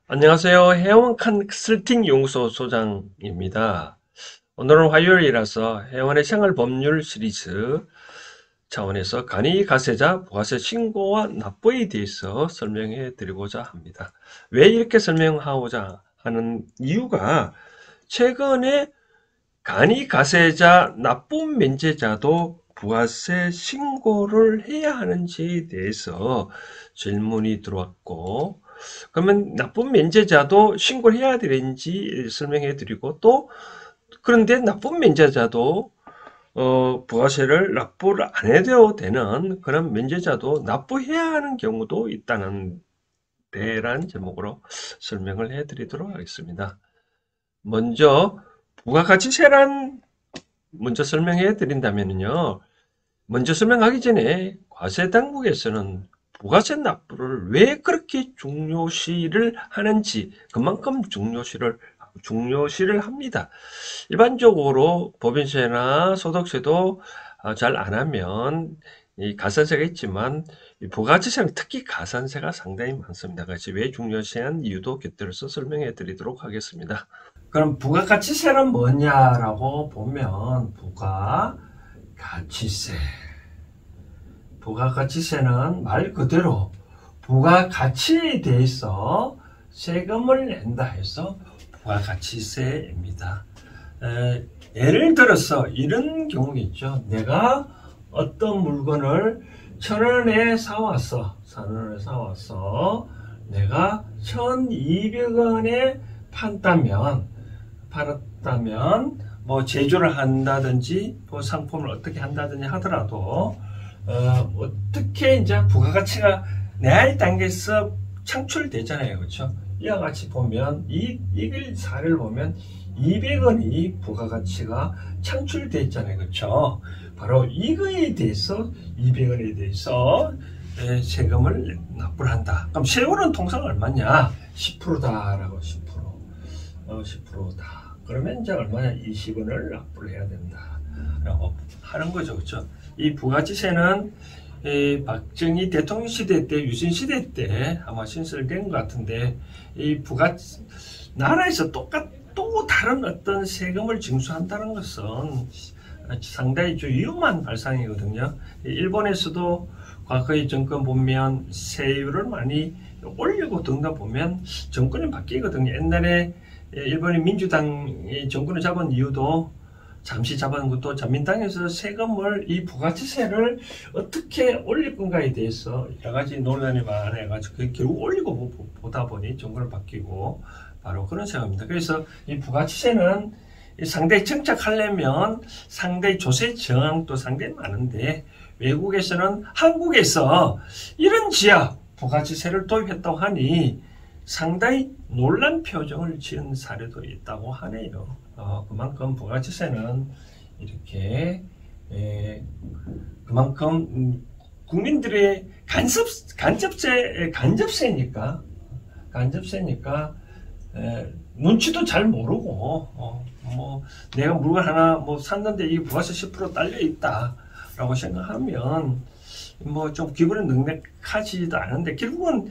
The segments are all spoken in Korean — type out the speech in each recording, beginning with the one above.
안녕하세요. 해원 컨설팅 연구소 소장입니다. 오늘은 화요일이라서 해원의 생활법률 시리즈 차원에서 간이가세자 부가세 신고와 납부에 대해서 설명해 드리고자 합니다. 왜 이렇게 설명하고자 하는 이유가 최근에 간이가세자 납부 면제자도 부가세 신고를 해야 하는지에 대해서 질문이 들어왔고, 그러면 납품 면제자도 신고를 해야 되는지 설명해 드리고, 또 그런데 납품 면제자도 부가세를 납부를 안 해도 되는 그런 면제자도 납부해야 하는 경우도 있다는 대란 제목으로 설명을 해 드리도록 하겠습니다. 먼저 부가가치세란 먼저 설명해 드린다면요. 먼저 설명하기 전에 과세당국에서는 부가세 납부를 왜 그렇게 중요시를 하는지 그만큼 중요시를 합니다. 일반적으로 법인세나 소득세도 잘 안 하면 이 가산세가 있지만 이 부가가치세는 특히 가산세가 상당히 많습니다. 그래서 왜 중요시한 이유도 곁들여서 설명해 드리도록 하겠습니다. 그럼 부가가치세는 뭐냐라고 보면 부가가치세. 부가가치세는 말 그대로 부가가치에 대해서 세금을 낸다 해서 부가가치세입니다. 예를 들어서 이런 경우겠죠. 내가 어떤 물건을 1,000원에 사왔어. 내가 1,200원에 팔았다면 뭐 제조를 한다든지 뭐 상품을 어떻게 한다든지 하더라도 어떻게 이제 부가가치가 내할 단계에서 창출되잖아요. 그렇죠? 이와 같이 보면 이걸 사례를 보면 200원이 부가가치가 창출됐잖아요. 그렇죠? 바로 이거에 대해서 200원에 대해서 세금을 납부를 한다. 그럼 세율은 통상 얼마냐? 10%다라고 10%. 10%다. 그러면 이제 얼마냐? 20원을 납부를 해야 된다라고 하는 거죠. 그렇죠? 이 부가가치세는 박정희 대통령 시대 때, 유신 시대 때 아마 신설된 것 같은데, 이 나라에서 또 다른 어떤 세금을 징수한다는 것은 상당히 좀 위험한 발상이거든요. 일본에서도 과거의 정권 보면 세율을 많이 올리고 등다 보면 정권이 바뀌거든요. 옛날에 일본의 민주당이 정권을 잡은 이유도 잠시 잡은 것도 자민당에서 세금을 이 부가치세를 어떻게 올릴 건가에 대해서 여러 가지 논란이 많아가지고 결국 올리고 보다 보니 정권을 바뀌고 바로 그런 생각입니다. 그래서 이 부가치세는 상당히 정착하려면 상당히 조세 저항도 상당히 많은데 외국에서는 한국에서 이런 지하 부가치세를 도입했다고 하니 상당히 놀란 표정을 지은 사례도 있다고 하네요. 그만큼 부가가치세는 이렇게 그만큼 국민들의 간접세니까 눈치도 잘 모르고 뭐 내가 물건 하나 뭐 샀는데 이 부가세 10% 딸려 있다라고 생각하면 뭐 좀 기분이 넉넉하지도 않은데 결국은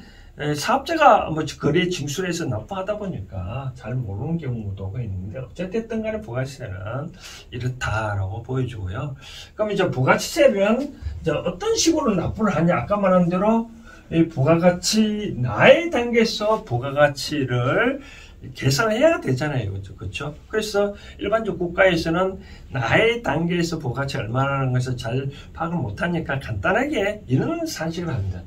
사업자가 뭐 거래 징수해서 납부하다 보니까 잘 모르는 경우도 있는데 어쨌든 간에 부가치세는 이렇다라고 보여주고요. 그럼 이제 부가치세는 이제 어떤 식으로 납부를 하냐? 아까 말한 대로 이 부가가치 나의 단계에서 부가가치를 계산해야 되잖아요. 그렇죠? 그래서 일반적 국가에서는 나의 단계에서 부가가치 얼마라는 것을 잘 파악을 못하니까 간단하게 이런 산식을 합니다.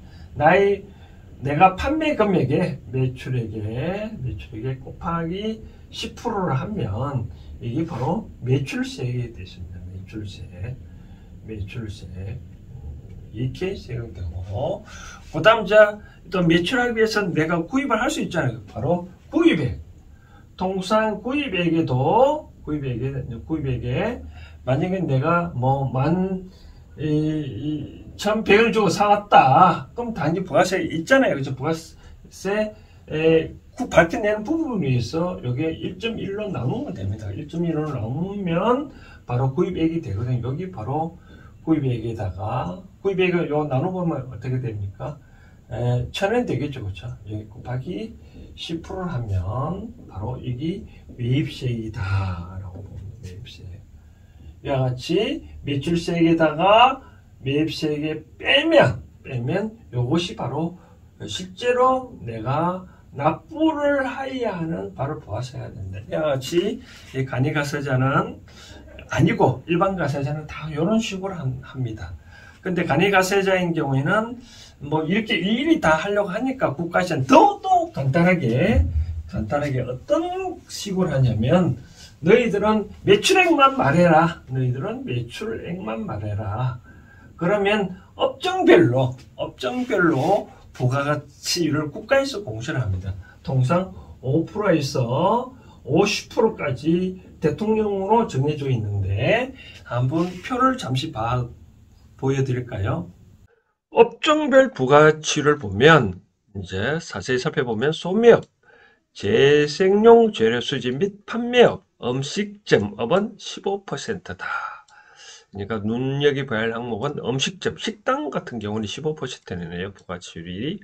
내가 판매 금액에 매출액에 곱하기 10%를 하면 이게 바로 매출세에 됐습니다. 매출세. 이렇게 생각되고, 그 다음 또 매출하기 위해서 내가 구입을 할 수 있잖아요. 바로 구입액. 통상 구입액에 만약에 내가 뭐 1,100을 주고 사왔다. 그럼 단지 부가세 있잖아요. 그죠? 부가세 밝혀내는 부분에 의해서 여기에 1.1로 나누면 됩니다. 1.1로 나누면 바로 구입액이 되거든요. 여기 바로 구입액을 요 나눠보면 어떻게 됩니까? 1,000원 되겠죠. 그렇죠? 여기 곱하기 10%를 하면 바로 이게 매입세액이다 라고 봅니다. 매입세액. 이와 같이 매출세액에다가 매입세액에 빼면 이것이 바로 실제로 내가 납부를 하여야 하는 바로 부가세가 된다. 이와 같이 간이가세자는 아니고 일반 가세자는 다 이런 식으로 합니다. 근데 간이가세자인 경우에는 뭐 이렇게 일일이 다 하려고 하니까 국가세는 더 간단하게 어떤 식으로 하냐면 너희들은 매출액만 말해라. 너희들은 매출액만 말해라. 그러면 업종별로 부가가치를 국가에서 공시를 합니다. 통상 5%에서 50%까지 대통령으로 정해져 있는데 한번 표를 잠시 보여드릴까요? 업종별 부가가치를 보면 이제 자세히 살펴보면 소매업, 재생용 재료 수집 및 판매업, 음식점업은 15%다. 그러니까 눈여겨봐야 할 항목은 음식점, 식당 같은 경우는 15%네요. 부가치율이.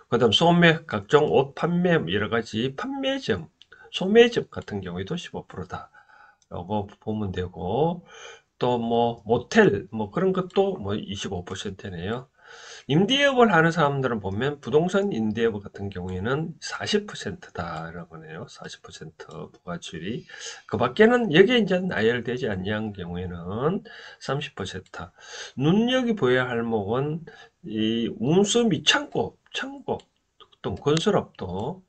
그 다음 소매, 각종 옷 판매, 여러가지 판매점, 소매점 같은 경우에도 15%다. 라고 보면 되고, 또 뭐 모텔, 뭐 그런 것도 뭐 25%네요. 임대업을 하는 사람들은 보면 부동산 임대업 같은 경우에는 40%다라고 하네요. 40% 부가치율이. 그 밖에는 여기에 이제 나열되지 않는 경우에는 30%. 눈여겨보아야 할 목은 이 운수 및 창고, 또 건설업도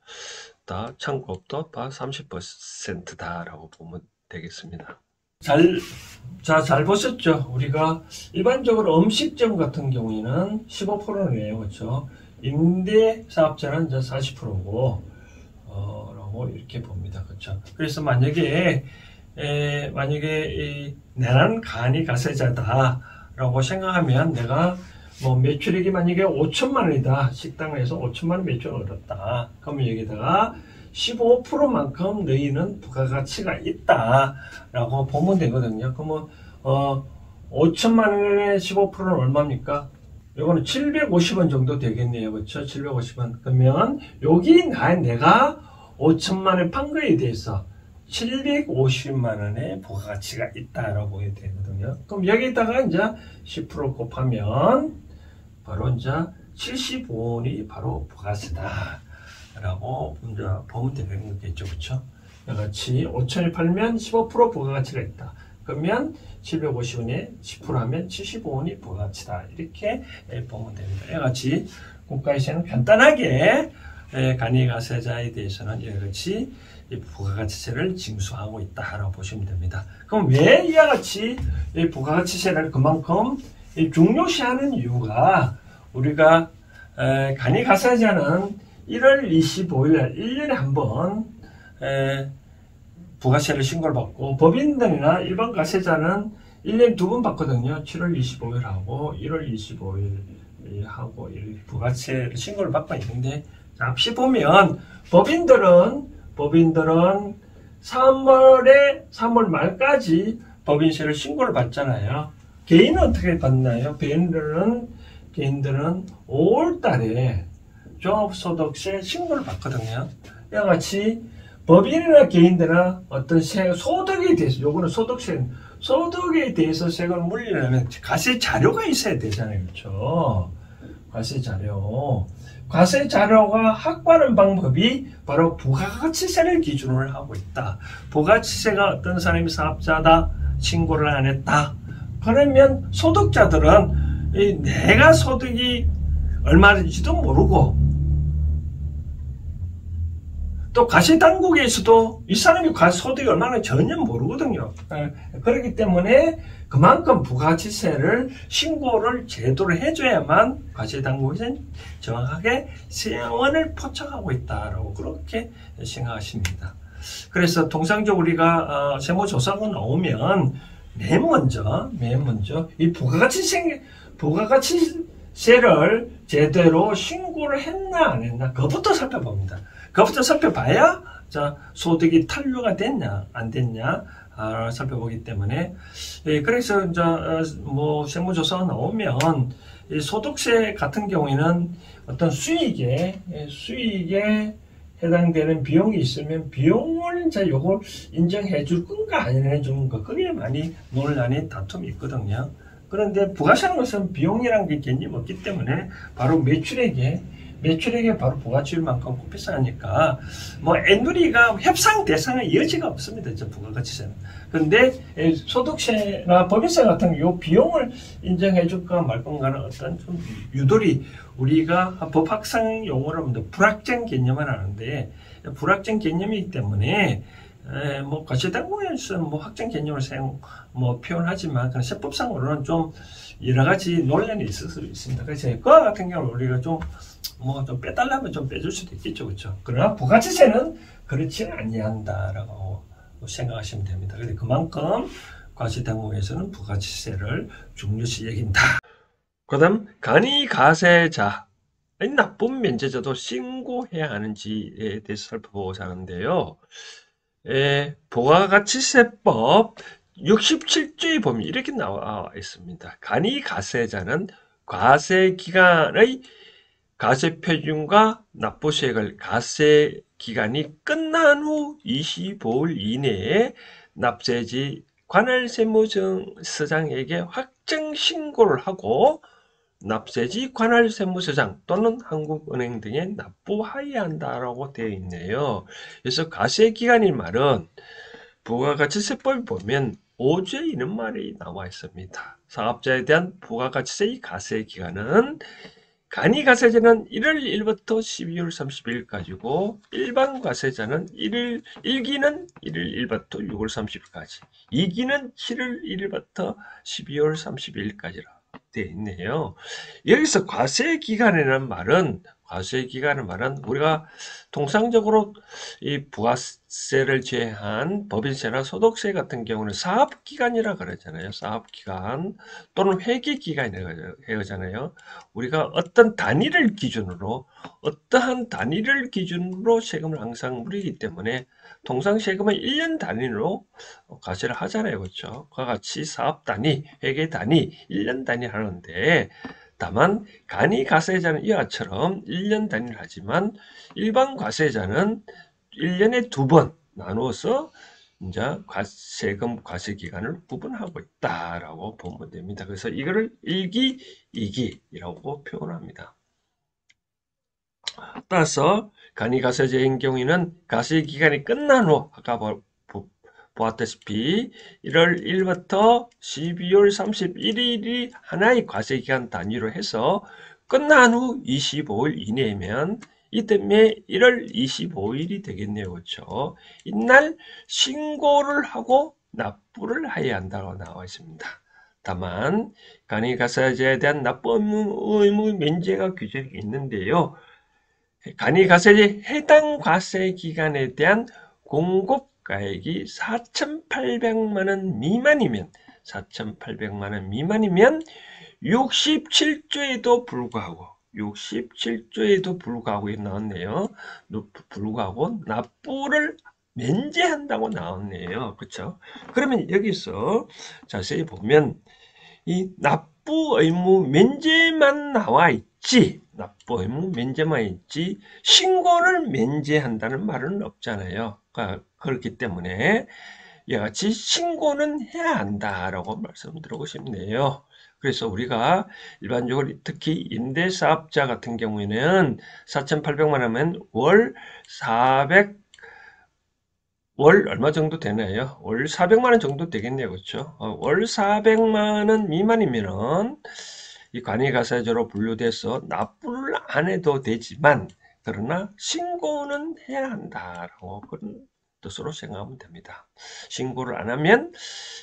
다 창고업도 다 30%다라고 보면 되겠습니다. 잘 보셨죠? 우리가 일반적으로 음식점 같은 경우에는 15%네요. 그렇죠? 임대사업자는 이제 40%고, 라고 이렇게 봅니다. 그렇죠? 그래서 만약에 나는 간이가세자다라고 생각하면 내가 뭐 매출액이 만약에 5천만 원이다. 식당에서 5천만 원 매출을 얻었다. 그러면 여기다가 15%만큼 너희는 부가가치가 있다라고 보면 되거든요. 그러면 5천만 원의 15%는 얼마입니까? 이거는 750원 정도 되겠네요. 그렇죠? 750원. 그러면 여기 내가 5천만 원 판 거에 대해서 750만 원의 부가가치가 있다라고 해야 되거든요. 그럼 여기다가 이제 10% 곱하면 바로 이제 75원이 바로 부가세다. 라고 이제 보면 되는 거겠죠. 그쵸? 같이 5천을 팔면 15% 부가가치가 있다. 그러면 750원에 10% 하면 75원이 부가가치다. 이렇게 보면 됩니다. 이같이 국가에서는 간단하게 간이가세자에 대해서는 이같이 부가가치세를 징수하고 있다라고 보시면 됩니다. 그럼 왜 이와 같이 부가가치세를 그만큼 중요시하는 이유가 우리가 간이가세자는 1월 25일 1년에 한 번 부가세를 신고를 받고 법인들이나 일반 가세자는 1년에 2번 받거든요. 7월 25일 하고 1월 25일 하고 부가세를 신고를 받고 있는데 잠시 보면 법인들은 3월 말까지 법인세를 신고를 받잖아요. 개인은 어떻게 받나요? 개인들은 5월 달에 종합소득세 신고를 받거든요. 이와 같이 법인이나 개인들이나 어떤 소득에 대해서, 요거는 소득에 대해서 세금을 물리려면 과세 자료가 있어야 되잖아요. 그렇죠? 과세 자료가 확보하는 방법이 바로 부가가치세를 기준으로 하고 있다. 부가가치세가 어떤 사람이 사업자다, 신고를 안 했다. 그러면 소득자들은 내가 소득이 얼마인지도 모르고 또 과세당국에서도 이 사람이 소득이 얼마나 전혀 모르거든요. 그렇기 때문에 그만큼 부가가치세를 신고를 제대로 해줘야만 과세당국에서는 정확하게 세원을 포착하고 있다라고 그렇게 생각하십니다. 그래서 통상적으로 우리가 세무조사가 나오면 맨 먼저 이 부가가치세를 제대로 신고를 했나 안 했나 그것부터 살펴봅니다. 그것부터 살펴봐야 소득이 탄류가 됐냐 안 됐냐 살펴보기 때문에 그래서 이제 뭐 세무조사가 나오면 이 소득세 같은 경우에는 어떤 수익의 해당되는 비용이 있으면 비용을 이제 요걸 인정해 줄 건가 아니냐 좀 그게 많이 논란이 다툼이 있거든요. 그런데 부가세라는 것은 비용이라는 게 개념이 없기 때문에 바로 매출액에 바로 부가치일 만큼 비싸니까 뭐 애누리가 협상 대상의 여지가 없습니다. 저 부가가치세는. 그런데 소득세나 법인세 같은 요 비용을 인정해 줄까 말 건가는 어떤 좀 유도리 우리가 법학상 용어로 하면 불확정 개념을 하는데 불확정 개념이기 때문에 뭐 과세당국에서는 뭐 확정 개념을 표현하지만 그런 세법상으로는 좀 여러 가지 논란이 있을 수 있습니다. 그래서 그와 같은 경우는 우리가 좀 빼달라면 좀 빼줄 수도 있겠죠, 그렇죠? 그러나 부가치세는 그렇지는 아니한다라고 생각하시면 됩니다. 근데 그만큼 과세당국에서는 부가치세를 중요시 여긴다. 그다음 간이가세자 나쁜 면제자도 신고해야 하는지에 대해서 살펴보고자 하는데요. 부가가치세법 67조에 보면 이렇게 나와 있습니다. 간이가세자는 과세기간의 가세표준과 납부세액을 가세기간이 끝난 후 25일 이내에 납세지 관할세무서장에게 확정 신고를 하고 납세지 관할세무서장 또는 한국은행 등에 납부하여야 한다라고 되어 있네요. 그래서 가세기간인 말은 부가가치세법에 보면 5조에 이런 말이 나와 있습니다. 사업자에 대한 부가가치세의 가세기간은 간이가세자는 1월 1일부터 12월 30일까지고 일반 과세자는 1기는 1월 1일부터 6월 30일까지 2기는 7월 1일부터 12월 30일까지라 되어 있네요. 여기서 과세기간이라는 말은 우리가 통상적으로 이 부가세를 제외한 법인세나 소득세 같은 경우는 사업기간이라 그러잖아요. 사업기간 또는 회계기간이라고 하잖아요. 우리가 어떠한 단위를 기준으로 세금을 항상 물이기 때문에 통상 세금은 1년 단위로 과세를 하잖아요. 그렇죠? 그와 같이 사업 단위, 회계 단위, 1년 단위 하는데 다만 간이가세자는 이와처럼 1년 단위를 하지만 일반 과세자는 1년에 2번 나누어서 이제 세금 과세 기간을 구분하고 있다라고 보면 됩니다. 그래서 이거를 1기, 2기라고 표현합니다. 따라서 간이가세자인 경우에는 과세 기간이 끝난 후 아까 보았다시피 1월 1일부터 12월 31일이 하나의 과세기간 단위로 해서 끝난 후 25일 이내면 이때문에 1월 25일이 되겠네요. 그렇죠? 이날 신고를 하고 납부를 해야 한다고 나와 있습니다. 다만 간이가세자에 대한 납부 의무 면제가 규정이 있는데요. 간이가세자의 해당 과세기간에 대한 공급가액이 4,800만원 미만이면 67조에도 불구하고 나왔네요. 불구하고 납부를 면제한다고 나왔네요. 그렇죠? 그러면 여기서 자세히 보면 이 납부 의무 면제만 나와 있지 신고를 면제한다는 말은 없잖아요. 그렇기 때문에 이같이 신고는 해야 한다라고 말씀드리고 싶네요. 그래서 우리가 일반적으로 특히 임대사업자 같은 경우에는 4,800만 하면 월 얼마 정도 되나요? 월 400만 원 정도 되겠네요. 그렇죠? 월 400만 원 미만이면은 이 간이가세자로 분류돼서 납부를 안 해도 되지만 그러나 신고는 해야 한다라고 그런 뜻으로 생각하면 됩니다. 신고를 안 하면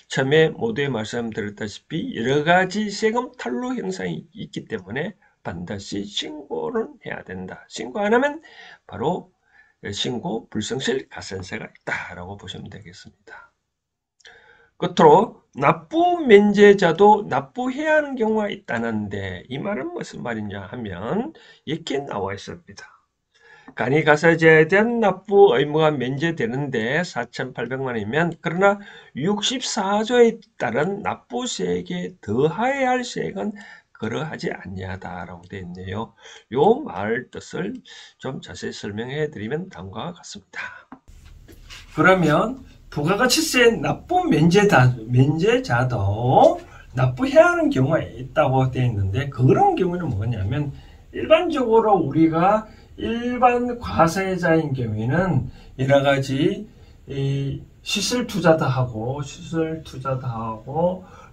처음에 모두에 말씀드렸다시피 여러 가지 세금 탈루 현상이 있기 때문에 반드시 신고를 해야 된다. 신고 안 하면 바로 신고 불성실 가산세가 있다라고 보시면 되겠습니다. 끝으로 납부 면제자도 납부해야 하는 경우가 있다는데 이 말은 무슨 말이냐 하면 이렇게 나와 있습니다. 간이가세자에 대한 납부 의무가 면제되는데 4,800만원이면 그러나 64조에 따른 납부세액에 더하여야 할 세액은 그러하지 아니하다라고 되어 있네요. 요 말 뜻을 좀 자세히 설명해 드리면 다음과 같습니다. 그러면 부가가치세 납부 면제자도 납부해야 하는 경우가 있다고 되어 있는데, 그런 경우는 뭐냐면 일반적으로 우리가 일반 과세자인 경우에는 여러 가지 시설 투자도 하고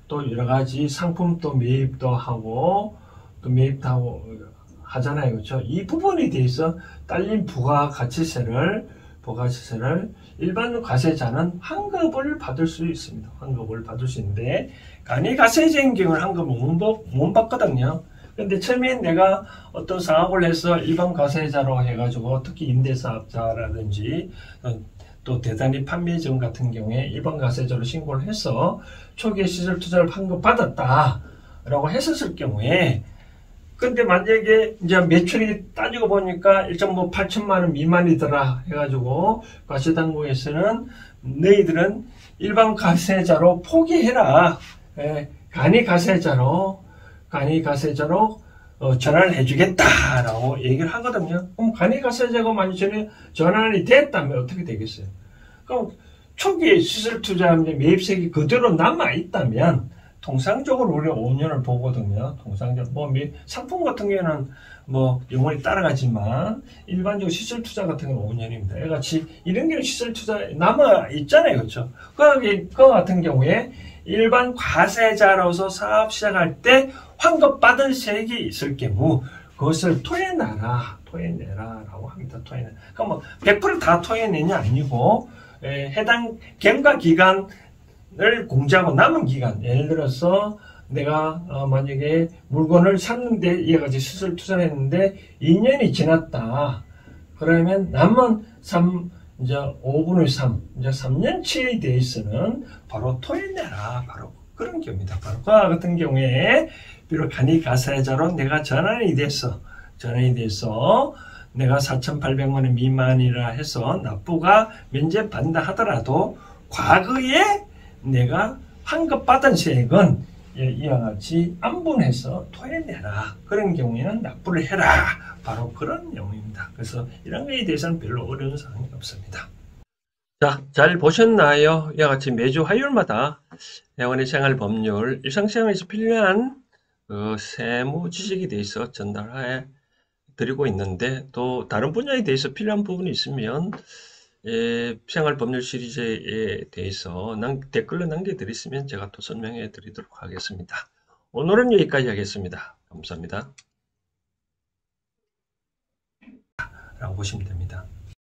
또 여러 가지 상품도 매입도 하고 하잖아요. 그렇죠? 이 부분에 대해서 딸린 부가가치세를 일반 과세자는 환급을 받을 수 있습니다. 환급을 받을 수 있는데, 간이가세자인 경우는 환급을 못 받거든요. 근데 처음에 내가 어떤 사업을 해서 일반 과세자로 해가지고, 특히 임대사업자라든지 또 대단히 판매점 같은 경우에 일반 과세자로 신고를 해서 초기에 시설 투자를 환급 받았다라고 했었을 경우에, 근데 만약에 이제 매출이 따지고 보니까 1.8천만 원 미만이더라 해가지고 과세당국에서는 너희들은 일반 과세자로 포기해라. 간이가세자로 전환을 해주겠다라고 얘기를 하거든요. 그럼 간이가세자가 만약 전환이 됐다면 어떻게 되겠어요? 그럼 초기에 시설 투자 매입세액이 그대로 남아 있다면, 통상적으로 우리가 5년을 보거든요. 통상적으로 상품 같은 경우에는 영원히 따라가지만 일반적으로 시설 투자 같은 경우는 5년입니다. 같이 이런 경우 시설 투자 남아 있잖아요, 그렇죠? 그 같은 경우에 일반 과세자로서 사업 시작할 때 환급 받은 세액이 있을 경우 그것을 토해내라라고 합니다. 토해내. 그러니까 100% 다 토해내냐 아니고, 해당 경과 기간 을 공제하고 남은 기간, 예를 들어서 내가 만약에 물건을 샀는데 이와 같이 시설 투자를 했는데 2년이 지났다. 그러면 남은 5분의 3, 이제 3년치에 대해서는 바로 토해내라. 바로 그런 경우입니다. 바로 그와 같은 경우에 비록 간이가세자로 내가 전환이 돼서 내가 4,800만 원 미만이라 해서 납부가 면제받는다 하더라도 과거에 내가 환급받은 세액은 이와 같이 안분해서 토해내라. 그런 경우에는 납부를 해라. 바로 그런 내용입니다. 그래서 이런 거에 대해서는 별로 어려운 사항이 없습니다. 자, 잘 보셨나요? 이와 같이 매주 화요일마다 회원의 생활법률, 일상생활에서 필요한 세무 지식에 대해서 전달해 드리고 있는데, 또 다른 분야에 대해서 필요한 부분이 있으면 생활법률 시리즈에 대해서 댓글로 남겨드렸으면 제가 또 설명해 드리도록 하겠습니다. 오늘은 여기까지 하겠습니다. 감사합니다. 라고 보시면 됩니다.